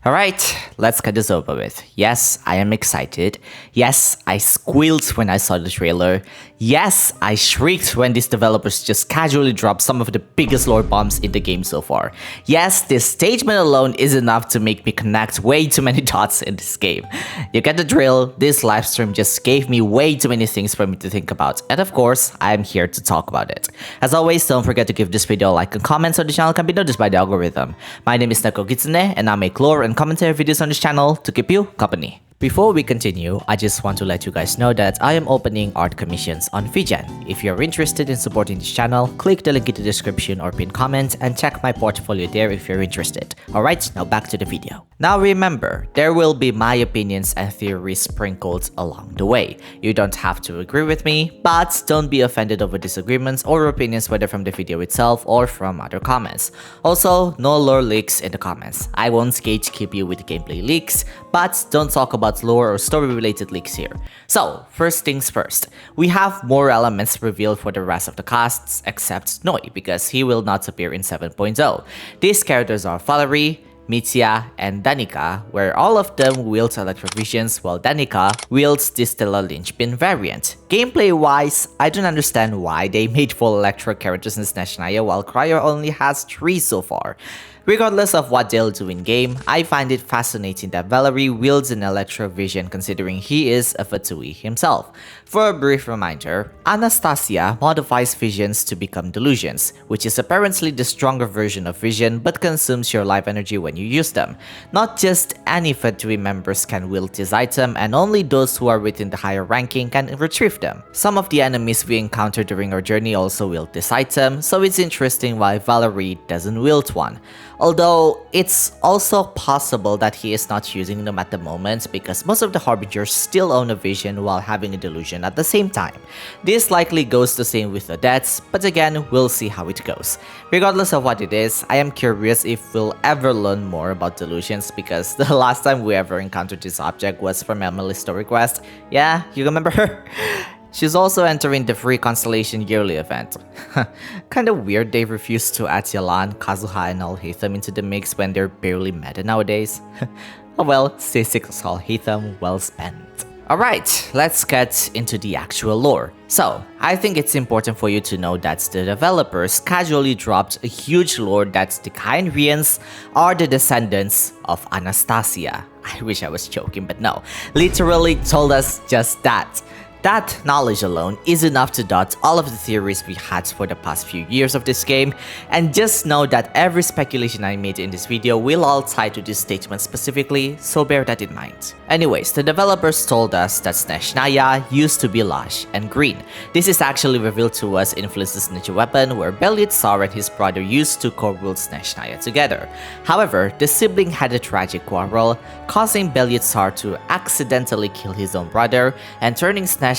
Alright, let's get this over with. Yes, I am excited. Yes, I squealed when I saw the trailer. Yes, I shrieked when these developers just casually dropped some of the biggest lore bombs in the game so far. Yes, this statement alone is enough to make me connect way too many dots in this game. You get the drill, this livestream just gave me way too many things for me to think about, and of course, I am here to talk about it. As always, don't forget to give this video a like and comment so the channel can be noticed by the algorithm. My name is Glitchxcity and I make lore and commentary videos on this channel to keep you company. Before we continue, I just want to let you guys know that I am opening art commissions on Vgen. If you're interested in supporting this channel, click the link in the description or pinned comment and check my portfolio there if you're interested. Alright, now back to the video. Now remember, there will be my opinions and theories sprinkled along the way. You don't have to agree with me, but don't be offended over disagreements or opinions whether from the video itself or from other comments. Also, no lore leaks in the comments. I won't gatekeep you with gameplay leaks, but don't talk about lore or story related leaks here. So, first things first, we have more elements revealed for the rest of the casts except Noi because he will not appear in 7.0. These characters are Valerie, Mitya, and Danica, where all of them wield electrovisions while Danica wields the Stellar Linchpin variant. Gameplay wise, I don't understand why they made full electro characters in Snezhnaya while Cryo only has 3 so far. Regardless of what they'll do in game, I find it fascinating that Valerie wields an electrovision considering he is a Fatui himself. For a brief reminder, Anastasya modifies visions to become delusions, which is apparently the stronger version of vision but consumes your life energy when you use them. Not just any Fatui members can wield this item, and only those who are within the higher ranking can retrieve them. Some of the enemies we encounter during our journey also wield this item, so it's interesting why Valerie doesn't wield one. Although, it's also possible that he is not using them at the moment because most of the Harbingers still own a vision while having a delusion at the same time. This likely goes the same with the deaths, but again, we'll see how it goes. Regardless of what it is, I am curious if we'll ever learn more about delusions because the last time we ever encountered this object was from Emily's story quest. Yeah, you remember her? She's also entering the free Constellation yearly event. Kinda weird they refused to add Yalan, Kazuha, and Alhaitham into the mix when they're barely meta nowadays. Oh well, C6 Alhaitham well spent. Alright, let's get into the actual lore. So, I think it's important for you to know that the developers casually dropped a huge lore that the Khaenri'ahns are the descendants of Anastasya. I wish I was joking, but no. Literally told us just that. That knowledge alone is enough to dot all of the theories we had for the past few years of this game, and just know that every speculation I made in this video will all tie to this statement specifically, so bear that in mind. Anyways, the developers told us that Snezhnaya used to be lush and green. This is actually revealed to us in Flizz's ninja weapon, where TSARITSA and his brother used to co-rule Snezhnaya together. However, the sibling had a tragic quarrel, causing TSARITSA to accidentally kill his own brother and turning Snezhnaya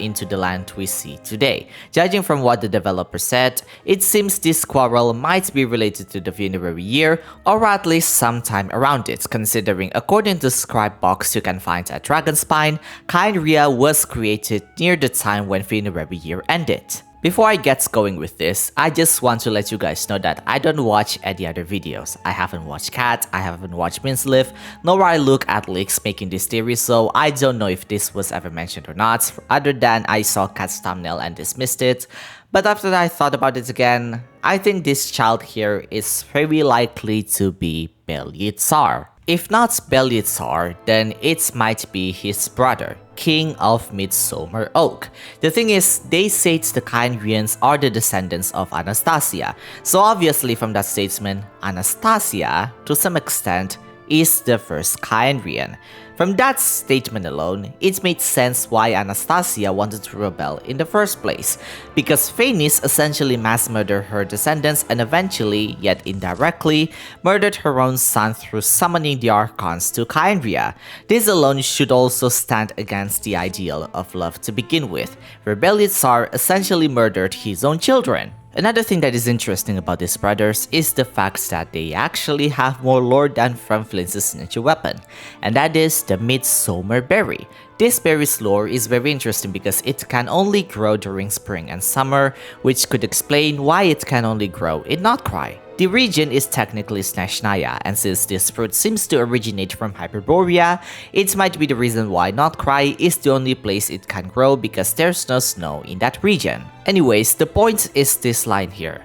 into the land we see today. Judging from what the developer said, it seems this quarrel might be related to the funerary year, or at least sometime around it, considering according to the scribe box you can find at Dragonspine, Khaenri'ah was created near the time when funerary year ended. Before I get going with this, I just want to let you guys know that I don't watch any other videos. I haven't watched Cat, I haven't watched Minsliff, nor I look at leaks making this theory, so I don't know if this was ever mentioned or not, other than I saw Cat's thumbnail and dismissed it. But after I thought about it again, I think this child here is very likely to be TSARITSA. If not TSARITSA, then it might be his brother, King of Midsummer Oak. The thing is, they say the Khaenri'ahns are the descendants of Anastasya, so obviously from that statement, Anastasya, to some extent, is the first Khaenri'ahn. From that statement alone, it made sense why Anastasya wanted to rebel in the first place, because Phaenix essentially mass murdered her descendants and eventually, yet indirectly, murdered her own son through summoning the Archons to Khaenri'ah. This alone should also stand against the ideal of love to begin with, where TSARITSA essentially murdered his own children. Another thing that is interesting about these brothers is the fact that they actually have more lore than from Flintz's ninja weapon, and that is the Midsummer Berry. This berry's lore is very interesting because it can only grow during spring and summer, which could explain why it can only grow in Notcry. The region is technically Snezhnaya, and since this fruit seems to originate from Hyperborea, it might be the reason why not Cryo is the only place it can grow because there's no snow in that region. Anyways, the point is this line here.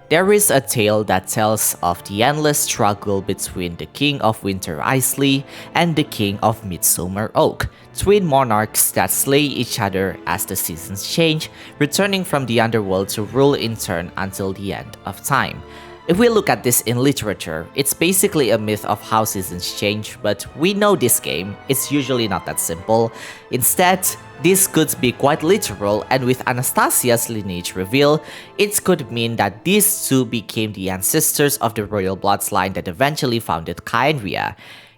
There is a tale that tells of the endless struggle between the King of Winter Isley and the King of Midsummer Oak, twin monarchs that slay each other as the seasons change, returning from the underworld to rule in turn until the end of time. If we look at this in literature, it's basically a myth of how seasons change, but we know this game is usually not that simple. Instead, this could be quite literal, and with Anastasya's lineage reveal, it could mean that these two became the ancestors of the royal bloodline that eventually founded Khaenri'ah.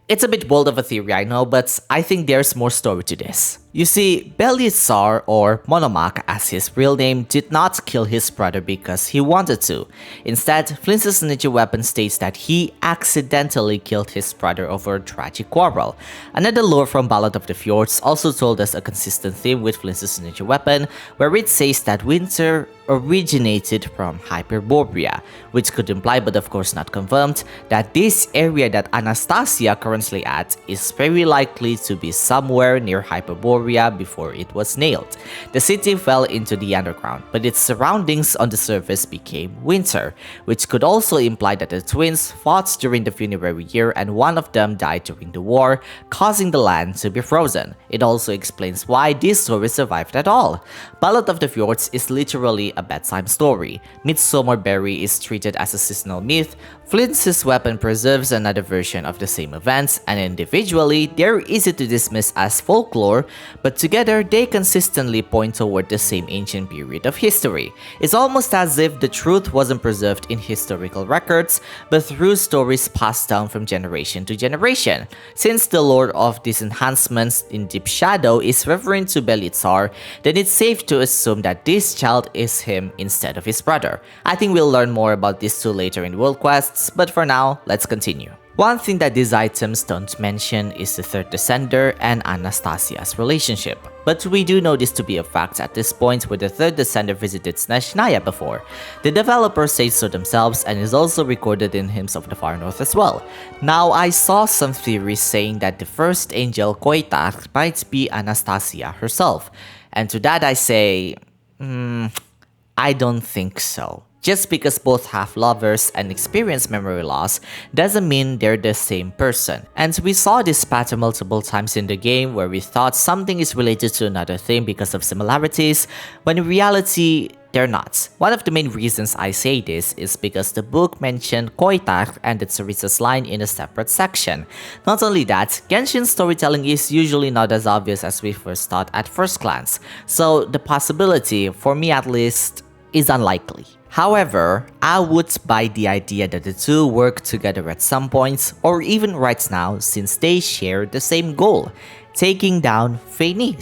It's a bit bold of a theory, I know, but I think there's more story to this. You see, Belitsar, or Monomaque as his real name, did not kill his brother because he wanted to. Instead, Flintz's ninja weapon states that he accidentally killed his brother over a tragic quarrel. Another lore from Ballad of the Fjords also told us a consistent theme with Flintz's ninja weapon, where it says that winter originated from Hyperborea, which could imply, but of course not confirmed, that this area that Anastasya currently at is very likely to be somewhere near Hyperborea before it was nailed. The city fell into the underground, but its surroundings on the surface became winter, which could also imply that the twins fought during the funerary year and one of them died during the war, causing the land to be frozen. It also explains why this story survived at all. Ballad of the Fjords is literally a bedtime story. Midsummer Berry is treated as a seasonal myth, Flintz's weapon preserves another version of the same events, and individually, they're easy to dismiss as folklore, but together they consistently point toward the same ancient period of history. It's almost as if the truth wasn't preserved in historical records, but through stories passed down from generation to generation. Since the lore of these enhancements in Deep Shadow is referring to Belitsar, then it's safe to assume that this child is him instead of his brother. I think we'll learn more about these two later in World Quests, but for now, let's continue. One thing that these items don't mention is the third descender and Anastasya's relationship. But we do know this to be a fact at this point, where the third descender visited Snezhnaya before. The developers say so themselves and is also recorded in Hymns of the Far North as well. Now, I saw some theories saying that the first angel Koitar might be Anastasya herself. And to that I say, I don't think so. Just because both have lovers and experience memory loss doesn't mean they're the same person. And we saw this pattern multiple times in the game where we thought something is related to another thing because of similarities, when in reality, they're not. One of the main reasons I say this is because the book mentioned Koitar and the TSARITSA's line in a separate section. Not only that, Genshin's storytelling is usually not as obvious as we first thought at first glance, so the possibility, for me at least, is unlikely. However, I would buy the idea that the two work together at some point, or even right now, since they share the same goal, taking down VIII.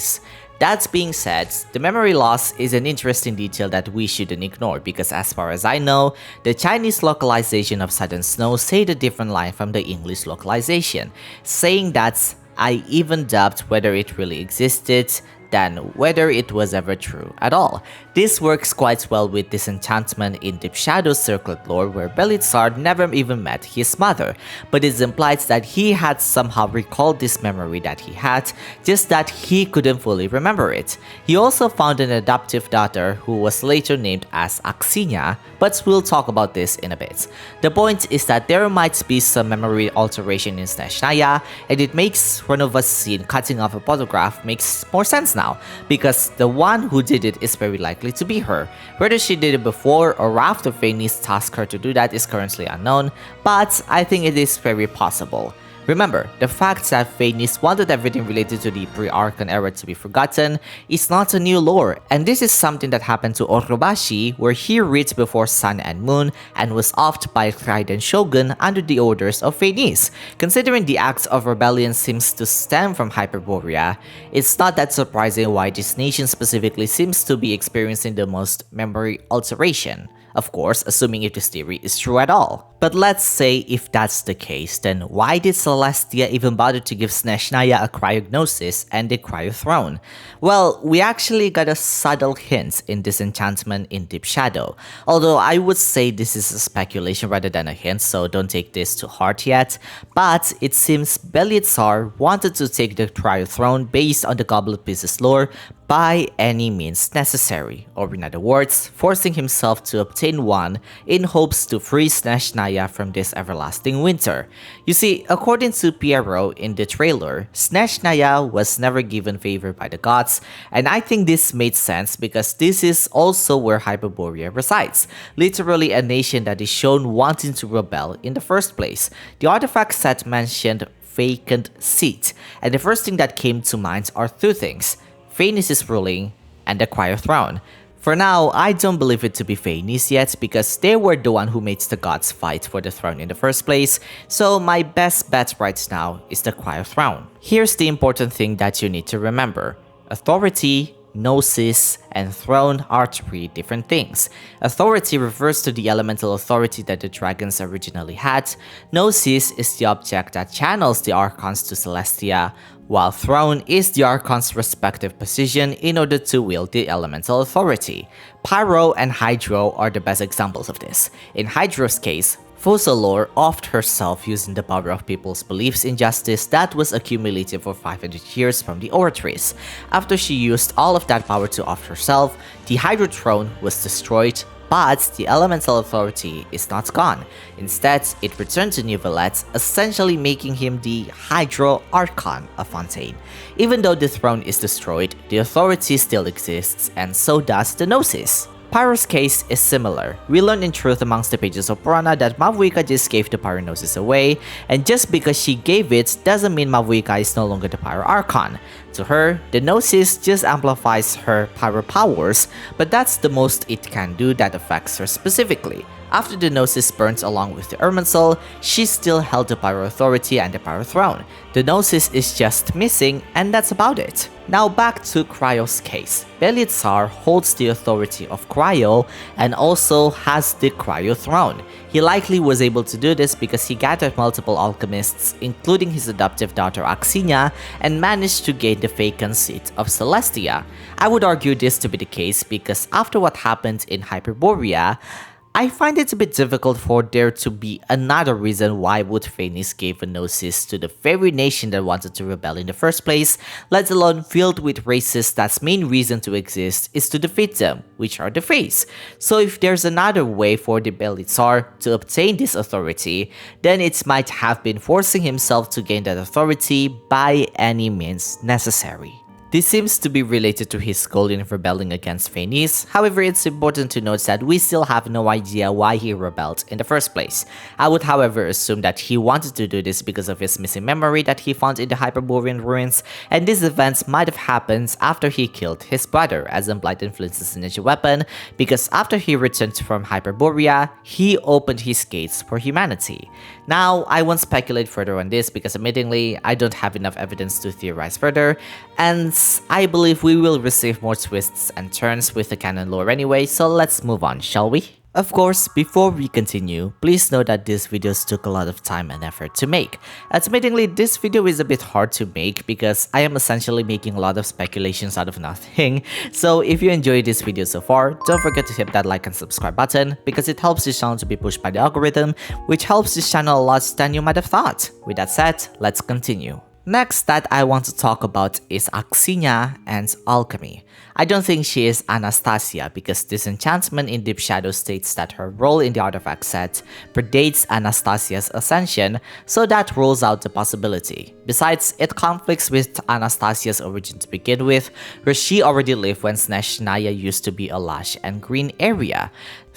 That being said, the memory loss is an interesting detail that we shouldn't ignore because as far as I know, the Chinese localization of Sudden Snow said a different line from the English localization, saying that I even doubted whether it really existed than whether it was ever true at all. This works quite well with Disenchantment in Deep Shadow's Circlet lore where Belitsar never even met his mother, but it implies that he had somehow recalled this memory that he had, just that he couldn't fully remember it. He also found an adoptive daughter who was later named as Axinia, but we'll talk about this in a bit. The point is that there might be some memory alteration in Snezhnaya, and it makes Ronova's scene cutting off a photograph makes more sense now, because the one who did it is very likely to be her. Whether she did it before or after VIII tasked her to do that is currently unknown, but I think it is very possible. Remember, the fact that VIII wanted everything related to the pre-Archon era to be forgotten is not a new lore, and this is something that happened to Orobashi where he reached before Sun and Moon and was offed by Raiden Shogun under the orders of VIII. Considering the acts of rebellion seems to stem from Hyperborea, it's not that surprising why this nation specifically seems to be experiencing the most memory alteration. Of course, assuming if this theory is true at all. But let's say if that's the case, then why did Celestia even bother to give Snezhnaya a cryognosis and the cryo throne? Well, we actually got a subtle hint in this enchantment in Deep Shadow, although I would say this is a speculation rather than a hint, so don't take this to heart yet. But it seems Belitzar wanted to take the cryo throne based on the Goblet Pieces lore by any means necessary, or in other words, forcing himself to obtain one in hopes to free Snezhnaya from this everlasting winter. You see, according to Piero in the trailer, Snezhnaya was never given favor by the gods, and I think this made sense because this is also where Hyperborea resides, literally a nation that is shown wanting to rebel in the first place. The artifact set mentioned vacant seat, and the first thing that came to mind are two things: Phaenis' ruling and the Cryo throne. For now, I don't believe it to be Phaenis yet because they were the one who made the gods fight for the throne in the first place, so my best bet right now is the Cryo throne. Here's the important thing that you need to remember: authority, Gnosis, and throne are three different things. Authority refers to the elemental authority that the dragons originally had. Gnosis is the object that channels the Archons to Celestia, while throne is the Archon's respective position in order to wield the elemental authority. Pyro and Hydro are the best examples of this. In Hydro's case, Focalor offed herself using the power of people's beliefs in justice that was accumulated for 500 years from the Oratrice. After she used all of that power to off herself, the Hydro throne was destroyed, but the elemental authority is not gone. Instead, it returned to Neuvillette, essentially making him the Hydro Archon of Fontaine. Even though the throne is destroyed, the authority still exists, and so does the Gnosis. Pyro's case is similar. We learned in truth amongst the pages of Purana that Mavuika just gave the Pyronosis away, and just because she gave it doesn't mean Mavuika is no longer the Pyro Archon. To her, the Gnosis just amplifies her pyro powers, but that's the most it can do that affects her specifically. After the Gnosis burnt along with the Irminsul, she still held the Pyro Authority and the Pyro Throne. The Gnosis is just missing, and that's about it. Now back to Cryo's case. Belitzar holds the authority of Cryo and also has the Cryo Throne. He likely was able to do this because he gathered multiple alchemists, including his adoptive daughter Axinia, and managed to gain the vacant seat of Celestia. I would argue this to be the case because after what happened in Hyperborea, I find it a bit difficult for there to be another reason why would Phaenis gave a Gnosis to the very nation that wanted to rebel in the first place, let alone filled with races that's main reason to exist is to defeat them, which are the Faes. So if there's another way for the Belitzar to obtain this authority, then it might have been forcing himself to gain that authority by any means necessary. This seems to be related to his goal in rebelling against Phaenis. However, it's important to note that we still have no idea why he rebelled in the first place. I would however assume that he wanted to do this because of his missing memory that he found in the Hyperborean ruins, and these events might have happened after he killed his brother, as implied influences ninja weapon, because after he returned from Hyperborea, he opened his gates for humanity. Now, I won't speculate further on this because admittingly, I don't have enough evidence to theorize further, and I believe we will receive more twists and turns with the canon lore anyway, so let's move on, shall we? Of course, before we continue, please note that these videos took a lot of time and effort to make. Admittingly, this video is a bit hard to make because I am essentially making a lot of speculations out of nothing, so if you enjoyed this video so far, don't forget to hit that like and subscribe button because it helps this channel to be pushed by the algorithm, which helps this channel a lot than you might have thought. With that said, let's continue. Next that I want to talk about is Axinia and Alchemy. I don't think she is Anastasya because this enchantment in Deep Shadow states that her role in the artifact set predates Anastasia's ascension, so that rules out the possibility. Besides, it conflicts with Anastasia's origin to begin with, where she already lived when Snezhnaya used to be a lush and green area.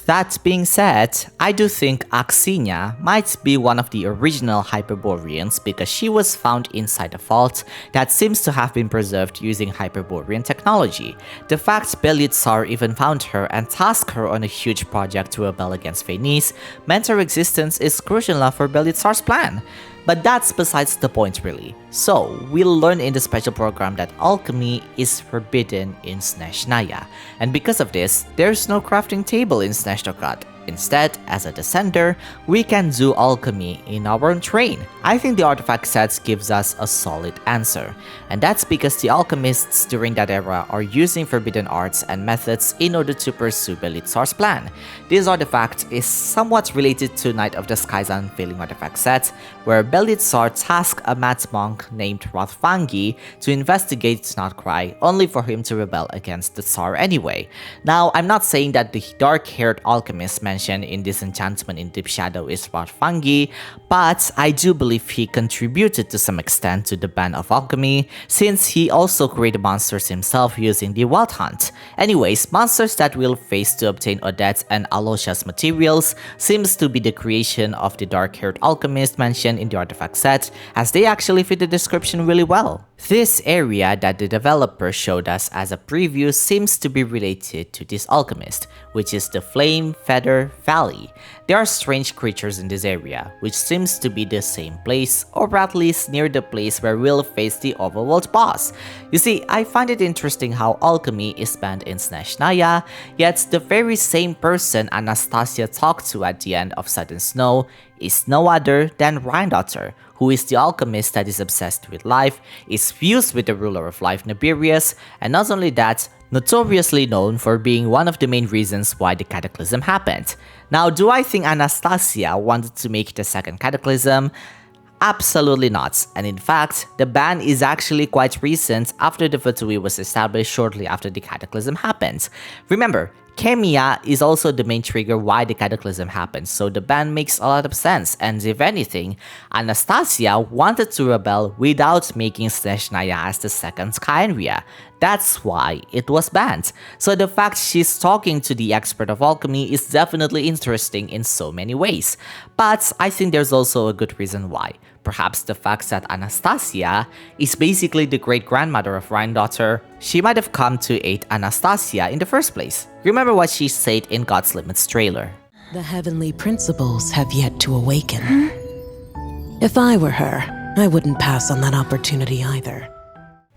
That being said, I do think Axinia might be one of the original Hyperboreans because she was found inside a vault that seems to have been preserved using Hyperborean technology. The fact Belitzar even found her and tasked her on a huge project to rebel against Phaenis meant her existence is crucial enough for Belitzar's plan. But that's besides the point really. So, we'll learn in the special program that alchemy is forbidden in Snezhnaya, and because of this, there's no crafting table in Snezhnaya. Instead, as a descender, we can do alchemy in our own train. I think the artifact sets gives us a solid answer, and that's because the alchemists during that era are using forbidden arts and methods in order to pursue Belitsar's plan. This artifact is somewhat related to Night of the Skies Unveiling artifact set, where Belitsar tasked a mad monk named Rothfangi to investigate Snotcry, only for him to rebel against the Tsar anyway. Now, I'm not saying that the dark-haired alchemist mentioned in Disenchantment in Deep Shadow is Rothfangi, but I do believe he contributed to some extent to the ban of alchemy, since he also created monsters himself using the Wild Hunt. Anyways, monsters that we'll face to obtain Odette and Alosha's materials seems to be the creation of the dark-haired alchemist mentioned in the artifact set, as they actually fit the description really well. This area that the developer showed us as a preview seems to be related to this alchemist, which is the Flame Feather Valley. There are strange creatures in this area, which seems to be the same place, or at least near the place where we'll face the overworld boss. You see, I find it interesting how alchemy is banned in Snezhnaya, yet the very same person Anastasya talked to at the end of Sudden Snow is no other than Rhindaughter, who is the alchemist that is obsessed with life, is fused with the ruler of life Nabirius, and not only that, notoriously known for being one of the main reasons why the cataclysm happened. Now, do I think Anastasya wanted to make the second cataclysm? Absolutely not, and in fact, the ban is actually quite recent after the Fatui was established shortly after the cataclysm happened. Remember, Chemia is also the main trigger why the cataclysm happened, so the ban makes a lot of sense, and if anything, Anastasya wanted to rebel without making Snezhnaya as the second sky area. That's why it was banned. So the fact she's talking to the expert of alchemy is definitely interesting in so many ways. But I think there's also a good reason why. Perhaps the fact that Anastasya is basically the great-grandmother of Rhindaughter. She might have come to aid Anastasya in the first place. Remember what she said in God's Limits trailer. The heavenly principles have yet to awaken. If I were her, I wouldn't pass on that opportunity either.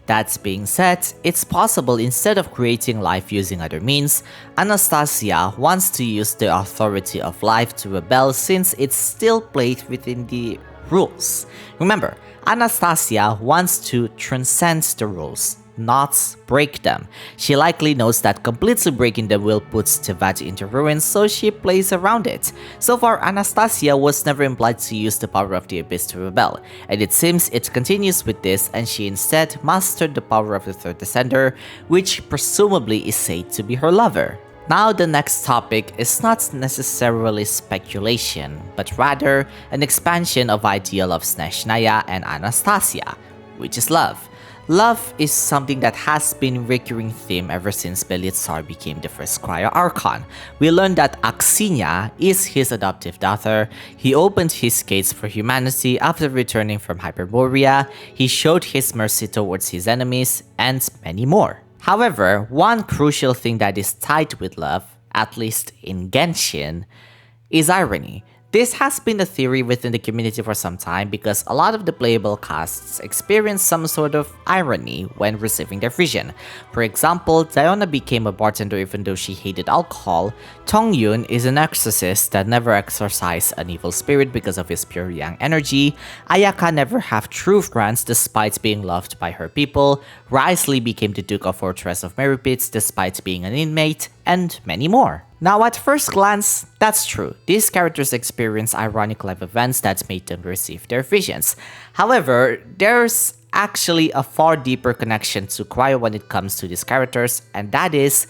That being said, it's possible instead of creating life using other means, Anastasya wants to use the authority of life to rebel since it's still played within the rules. Remember, Anastasya wants to transcend the rules, not break them. She likely knows that completely breaking them will put Tevat into ruins, so she plays around it. So far, Anastasya was never implied to use the power of the Abyss to rebel, and it seems it continues with this, and she instead mastered the power of the third descender, which presumably is said to be her lover. Now the next topic is not necessarily speculation, but rather an expansion of ideal of Snezhnaya and Anastasya, which is love. Love is something that has been a recurring theme ever since Belitsar became the first Cryo Archon. We learned that Axinia is his adoptive daughter, he opened his gates for humanity after returning from Hyperborea, he showed his mercy towards his enemies, and many more. However, one crucial thing that is tied with love, at least in Genshin, is irony. This has been a theory within the community for some time because a lot of the playable casts experience some sort of irony when receiving their vision. For example, Diona became a bartender even though she hated alcohol, Tongyun is an exorcist that never exorcised an evil spirit because of his pure yang energy, Ayaka never have true friends despite being loved by her people, Wriothesley became the Duke of Fortress of Merrypits despite being an inmate, and many more. Now at first glance, that's true. These characters experience ironic life events that made them receive their visions. However, there's actually a far deeper connection to Cryo when it comes to these characters, and that is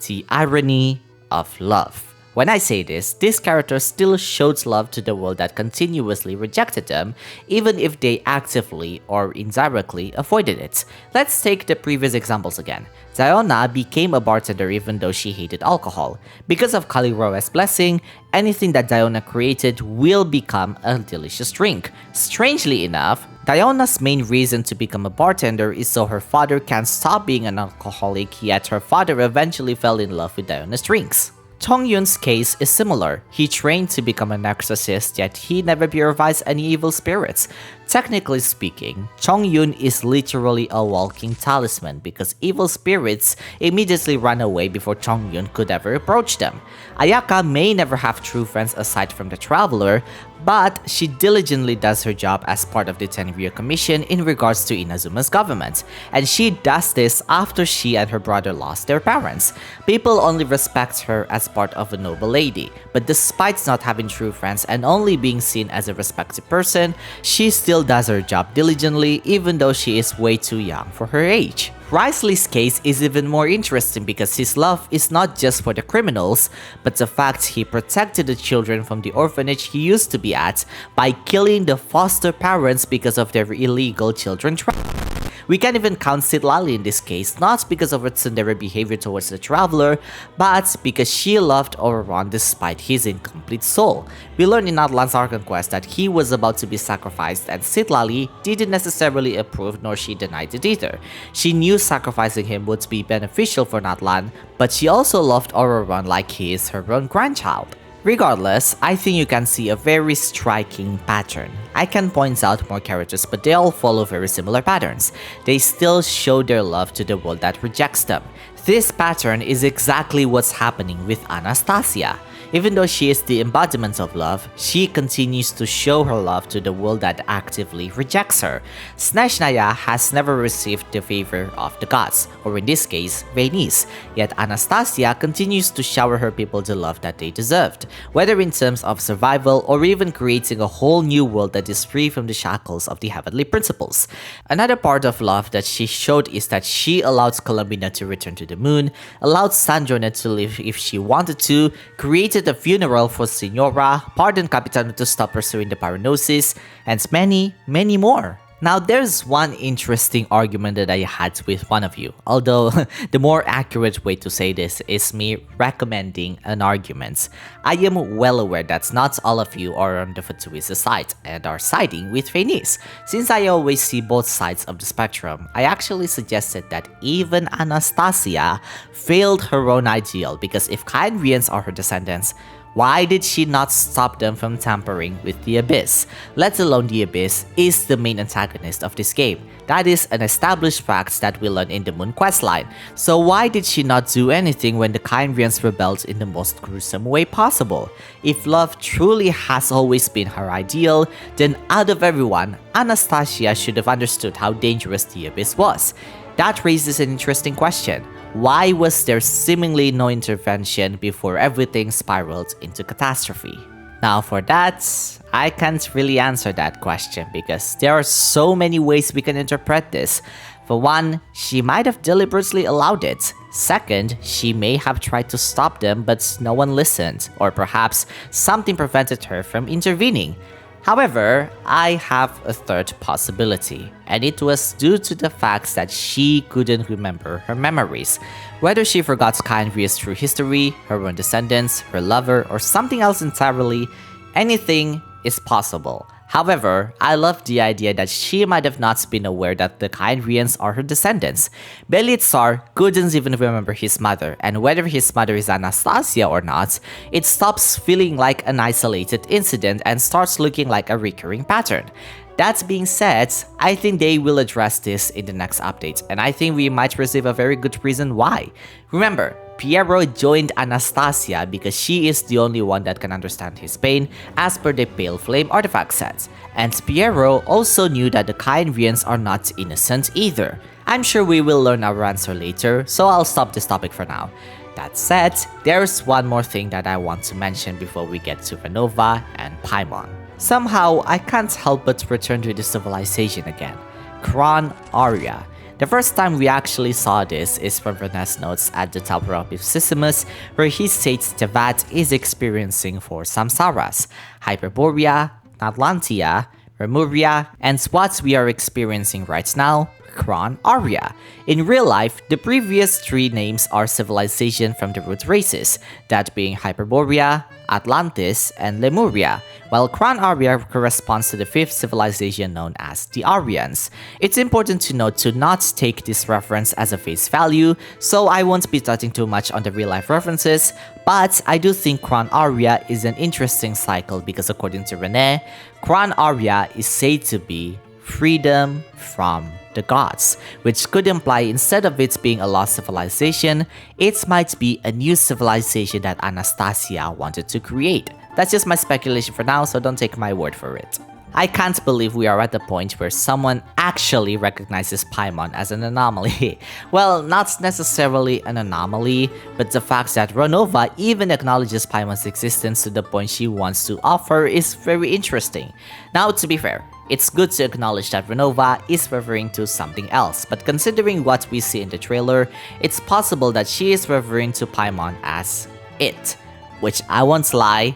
the irony of love. When I say this, these characters still showed love to the world that continuously rejected them, even if they actively or indirectly avoided it. Let's take the previous examples again. Diona became a bartender even though she hated alcohol. Because of Kaliroa's blessing, anything that Diona created will become a delicious drink. Strangely enough, Diona's main reason to become a bartender is so her father can't stop being an alcoholic, yet her father eventually fell in love with Diona's drinks. Chongyun's case is similar. He trained to become an exorcist, yet he never purifies any evil spirits. Technically speaking, Chongyun is literally a walking talisman because evil spirits immediately run away before Chongyun could ever approach them. Ayaka may never have true friends aside from the Traveler, but she diligently does her job as part of the Tenryou Commission in regards to Inazuma's government, and she does this after she and her brother lost their parents. People only respect her as part of a noble lady, but despite not having true friends and only being seen as a respected person, she still does her job diligently even though she is way too young for her age. Wriothesley's case is even more interesting because his love is not just for the criminals, but the fact he protected the children from the orphanage he used to be at by killing the foster parents because of their illegal children trafficking. We can even count Citlali in this case, not because of her tsundere behavior towards the Traveler, but because she loved Ororon despite his incomplete soul. We learn in Natlan's Archon quest that he was about to be sacrificed and Citlali didn't necessarily approve nor she denied it either. She knew sacrificing him would be beneficial for Natlan, but she also loved Ororon like he is her own grandchild. Regardless, I think you can see a very striking pattern. I can point out more characters, but they all follow very similar patterns. They still show their love to the world that rejects them. This pattern is exactly what's happening with Anastasya. Even though she is the embodiment of love, she continues to show her love to the world that actively rejects her. Snezhnaya has never received the favor of the gods, or in this case, VIII, yet Anastasya continues to shower her people the love that they deserved, whether in terms of survival or even creating a whole new world that is free from the shackles of the heavenly principles. Another part of love that she showed is that she allowed Columbina to return to the moon, allowed Sandrona to live if she wanted to, created a funeral for Signora, pardoned Capitano to stop pursuing the paranosis, and many, many more. Now, there's one interesting argument that I had with one of you, although the more accurate way to say this is me recommending an argument. I am well aware that not all of you are on the Fatuiza side and are siding with Venice. Since I always see both sides of the spectrum, I actually suggested that even Anastasya failed her own ideal because if Khaenri'ahns are her descendants, why did she not stop them from tampering with the Abyss? Let alone the Abyss is the main antagonist of this game. That is an established fact that we learn in the Moon questline. So why did she not do anything when the Khaenri'ahns rebelled in the most gruesome way possible? If love truly has always been her ideal, then out of everyone, Anastasya should have understood how dangerous the Abyss was. That raises an interesting question. Why was there seemingly no intervention before everything spiraled into catastrophe? Now for that, I can't really answer that question because there are so many ways we can interpret this. For one, she might have deliberately allowed it. Second, she may have tried to stop them but no one listened, or perhaps something prevented her from intervening. However, I have a third possibility, and it was due to the fact that she couldn't remember her memories. Whether she forgot Khaenri'ah's true history, her own descendants, her lover, or something else entirely, anything is possible. However, I love the idea that she might have not been aware that the Khaenri'ahns are her descendants. Belitzar couldn't even remember his mother, and whether his mother is Anastasya or not, it stops feeling like an isolated incident and starts looking like a recurring pattern. That being said, I think they will address this in the next update, and I think we might receive a very good reason why. Remember, Piero joined Anastasya because she is the only one that can understand his pain as per the Pale Flame artifact set, and Piero also knew that the Khaenri'ahns are not innocent either. I'm sure we will learn our answer later, so I'll stop this topic for now. That said, there's one more thing that I want to mention before we get to Ronova and Paimon. Somehow, I can't help but return to the civilization again. Kron Aria. The first time we actually saw this is from Renes's notes at the Tower of Ipsissimus, where he states Tevat is experiencing four samsaras: Hyperborea, Natlantia, Remuria, and what we are experiencing right now, Kron Arya. In real life, the previous 3 names are civilization from the root races, that being Hyperborea, Atlantis, and Lemuria, while Kron Arya corresponds to the 5th civilization known as the Aryans. It's important to note to not take this reference as a face value, so I won't be touching too much on the real life references, but I do think Kron Arya is an interesting cycle because according to Renee, Kron Arya is said to be freedom from the gods, which could imply instead of it being a lost civilization, it might be a new civilization that Anastasya wanted to create. That's just my speculation for now, so don't take my word for it. I can't believe we are at the point where someone actually recognizes Paimon as an anomaly. Well, not necessarily an anomaly, but the fact that Ronova even acknowledges Paimon's existence to the point she wants to offer is very interesting. Now, to be fair, it's good to acknowledge that Ronova is referring to something else, but considering what we see in the trailer, it's possible that she is referring to Paimon as it, which I won't lie,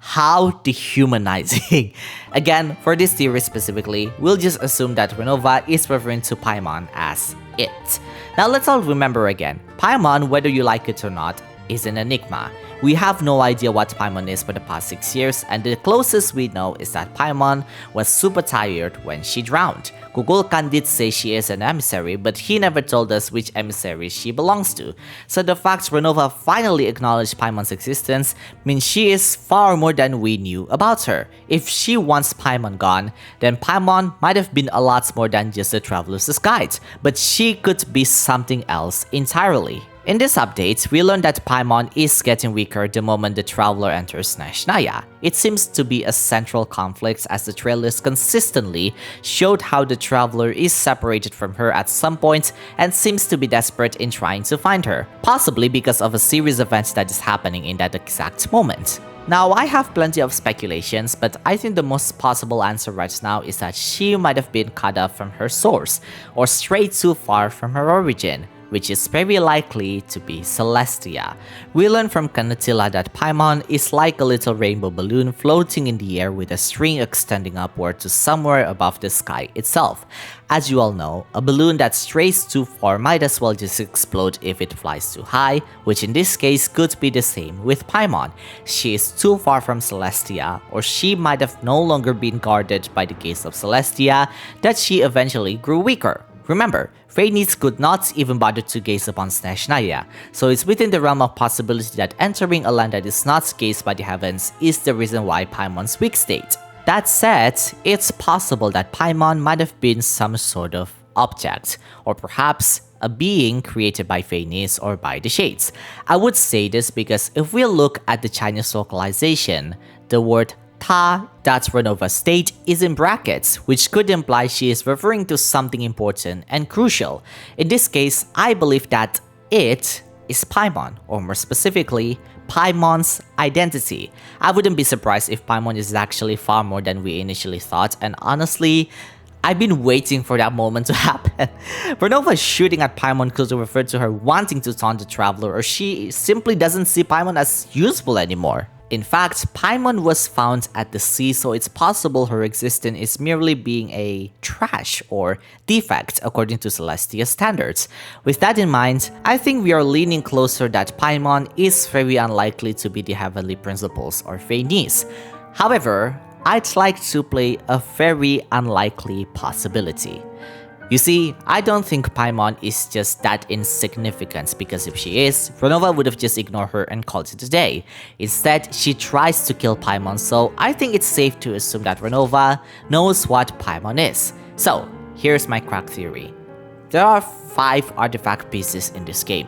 how dehumanizing. Again, for this theory specifically, we'll just assume that Ronova is referring to Paimon as it. Now let's all remember again, Paimon, whether you like it or not, is an enigma. We have no idea what Paimon is for the past 6 years, and the closest we know is that Paimon was super tired when she drowned. Kukulkan did say she is an emissary, but he never told us which emissary she belongs to. So the fact Ronova finally acknowledged Paimon's existence means she is far more than we knew about her. If she wants Paimon gone, then Paimon might have been a lot more than just a traveler's guide, but she could be something else entirely. In this update, we learned that Paimon is getting weaker the moment the traveler enters Snezhnaya. It seems to be a central conflict as the trailers consistently showed how the traveler is separated from her at some point and seems to be desperate in trying to find her, possibly because of a series of events that is happening in that exact moment. Now, I have plenty of speculations, but I think the most possible answer right now is that she might have been cut off from her source, or strayed too far from her origin, which is very likely to be Celestia. We learn from Kanatila that Paimon is like a little rainbow balloon floating in the air with a string extending upward to somewhere above the sky itself. As you all know, a balloon that strays too far might as well just explode if it flies too high, which in this case could be the same with Paimon. She is too far from Celestia, or she might have no longer been guarded by the gaze of Celestia, that she eventually grew weaker. Remember, Phanes could not even bother to gaze upon Snezhnaya, so it's within the realm of possibility that entering a land that is not gazed by the heavens is the reason why Paimon's weak state. That said, it's possible that Paimon might have been some sort of object, or perhaps a being created by Phanes or by the Shades. I would say this because if we look at the Chinese localization, the word Ta that Ronova state is in brackets, which could imply she is referring to something important and crucial. In this case, I believe that it is Paimon, or more specifically, Paimon's identity. I wouldn't be surprised if Paimon is actually far more than we initially thought, and honestly, I've been waiting for that moment to happen. Ronova shooting at Paimon could refer to her wanting to taunt the traveler, or she simply doesn't see Paimon as useful anymore. In fact, Paimon was found at the sea, so it's possible her existence is merely being a trash or defect according to Celestia standards. With that in mind, I think we are leaning closer that Paimon is very unlikely to be the Heavenly Principles or Phanes. However, I'd like to play a very unlikely possibility. You see, I don't think Paimon is just that insignificant, because if she is, Ronova would have just ignored her and called it a day. Instead, she tries to kill Paimon, so I think it's safe to assume that Ronova knows what Paimon is. So, here's my crack theory. There are 5 artifact pieces in this game: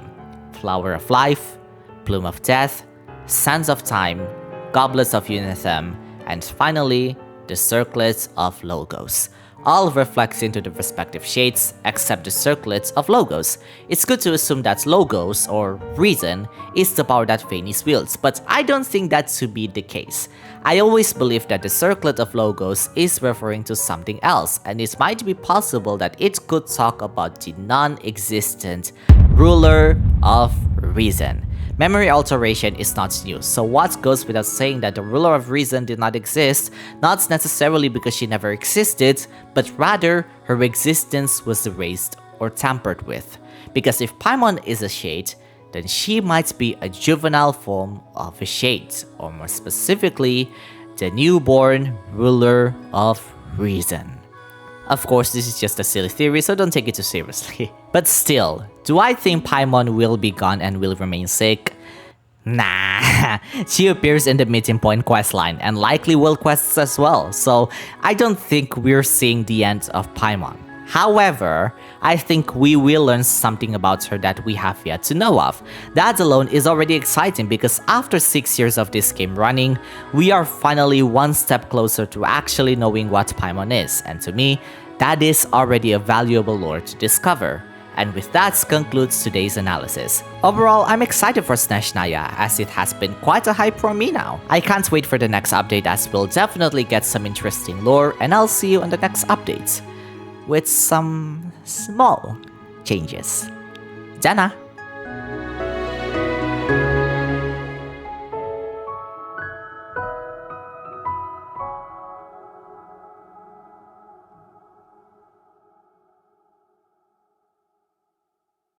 Flower of Life, Plume of Death, Sands of Time, Goblets of Unithem, and finally, the Circlets of Logos. All reflects into the respective shades except the circlets of Logos. It's good to assume that Logos, or reason, is the power that Phanes wields, but I don't think that to be the case. I always believe that the circlet of Logos is referring to something else, and it might be possible that it could talk about the non-existent ruler of reason. Memory alteration is not new, so what goes without saying that the ruler of reason did not exist, not necessarily because she never existed, but rather her existence was erased or tampered with. Because if Paimon is a shade, then she might be a juvenile form of a shade, or more specifically, the newborn ruler of reason. Of course, this is just a silly theory, so don't take it too seriously. But still, do I think Paimon will be gone and will remain sick? Nah, she appears in the Meeting Point questline and likely will quests as well, so I don't think we're seeing the end of Paimon. However, I think we will learn something about her that we have yet to know of. That alone is already exciting because after 6 years of this game running, we are finally one step closer to actually knowing what Paimon is, and to me, that is already a valuable lore to discover. And with that concludes today's analysis. Overall, I'm excited for Snezhnaya as it has been quite a hype for me now. I can't wait for the next update as we'll definitely get some interesting lore, and I'll see you on the next update with some small changes. Jana!